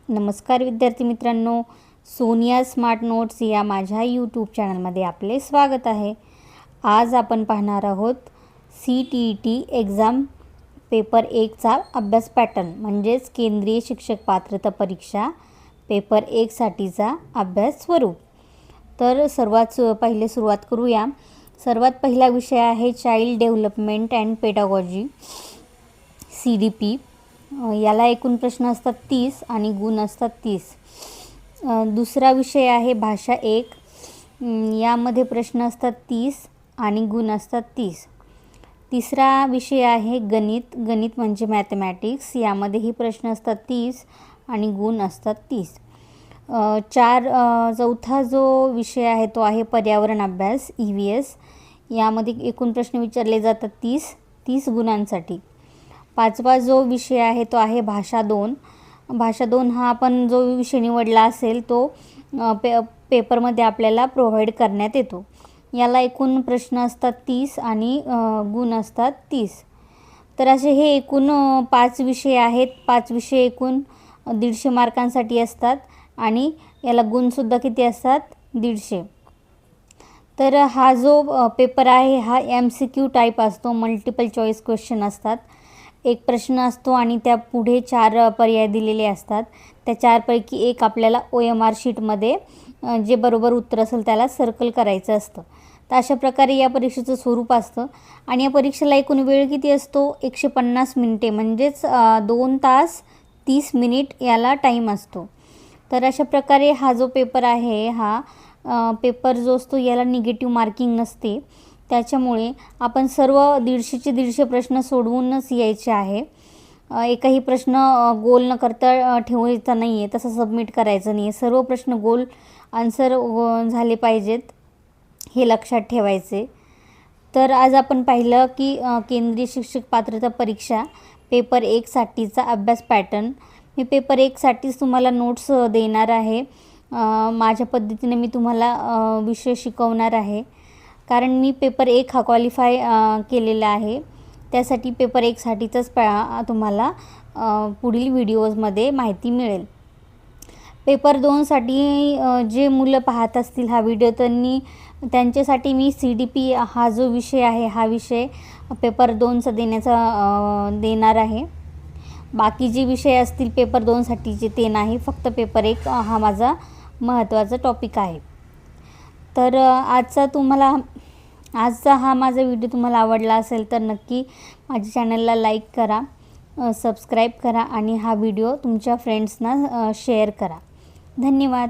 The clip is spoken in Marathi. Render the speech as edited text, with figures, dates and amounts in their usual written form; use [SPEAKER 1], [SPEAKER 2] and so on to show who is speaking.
[SPEAKER 1] नमस्कार विद्यार्थी मित्रांनो, सोनिया स्मार्ट नोट्स या माझ्या यूट्यूब चॅनलमध्ये आपले स्वागत आहे। आज आपण पाहणार आहोत CTET एक्झाम पेपर 1चा अभ्यास पॅटर्न म्हणजेच केंद्रीय शिक्षक पात्रता परीक्षा पेपर 1 साठीचा अभ्यास स्वरूप। तर पहिले सुरुवात करूया। सर्वात पहिला विषय आहे child development and pedagogy CDP। याला एकूण प्रश्न असतात 30 आणि गुण असतात 30। दुसरा विषय आहे भाषा 1, यामध्ये प्रश्न असतात 30 आणि गुण असतात 30। तिसरा विषय आहे गणित म्हणजे मॅथमॅटिक्स, यामध्येही प्रश्न असतात 30 आणि गुण असतात 30। चौथा जो विषय आहे तो आहे पर्यावरण अभ्यास EVS, यामध्ये एकूण प्रश्न विचारले जातात 30 गुणांसाठी। पाचवा जो विषय आहे तो आहे भाषा 2। भाषा 2 हा आपण जो विषय निवडला असेल तो पेपरमध्ये आपल्याला प्रोव्हाइड करण्यात येतो। याला एकूण प्रश्न असतात 30 आणि गुण असतात 30। तर असे हे एकूण 5 विषय आहेत। 5 विषय एकूण 150 मार्कांसाठी असतात आणि याला गुणसुद्धा किती असतात 150। तर हा जो पेपर आहे हा MCQ टाईप असतो, मल्टिपल चॉईस क्वेश्चन असतात। एक प्रश्न असतो आणि त्या पुढे 4 पर्याय दिलेले असतात। त्या 4 पैकी एक आपल्याला OMR शीटमध्ये जे बरोबर उत्तर असेल त्याला सर्कल करायचं असतं। तर अशा प्रकारे या परीक्षेचं स्वरूप असतं आणि या परीक्षेला एकूण वेळ किती असतो 150 मिनिटे म्हणजेच 2 तास 30 मिनिट याला टाईम असतो। तर अशा प्रकारे हा जो पेपर आहे हा पेपर जो असतो याला निगेटिव्ह मार्किंग नसते, त्याच्यामुळे आपण सर्व 150चे 150 प्रश्न सोडवूनच यायचे आहे। एकही प्रश्न गोल न करता ठेवायचा नाही आहे, तसं सबमिट करायचं नाही आहे। सर्व प्रश्न गोल आन्सर झाले पाहिजेत हे लक्षात ठेवायचे। तर आज आपण पाहिलं की केंद्रीय शिक्षक पात्रता परीक्षा पेपर 1 साठीचा अभ्यास पॅटर्न। मी पेपर 1 साठीच तुम्हाला नोट्स देणार आहे। माझ्या पद्धतीने मी तुम्हाला विषय शिकवणार आहे, कारण मी पेपर 1 हा क्वालिफाय केलेला आहे। त्यासाठी पेपर 1 साठीचाच तुम्हाला पुढील व्हिडिओजमध्ये माहिती मिळेल। पेपर 2 साठी जे मुलं पाहत असतील हा व्हिडिओ त्यांच्यासाठी मी CDP हा जो विषय आहे हा विषय पेपर 2चा देणार आहे। बाकी जे विषय असतील पेपर 2 साठीचे ते नाही, फक्त पेपर 1 हा माझा महत्त्वाचा टॉपिक आहे। तर आजचा हा माझा व्हिडिओ तुम्हाला आवडला असेल तर नक्की माझ्या चॅनलला लाईक करा, सबस्क्राईब करा आणि हा व्हिडिओ तुमच्या फ्रेंड्सना शेअर करा। धन्यवाद।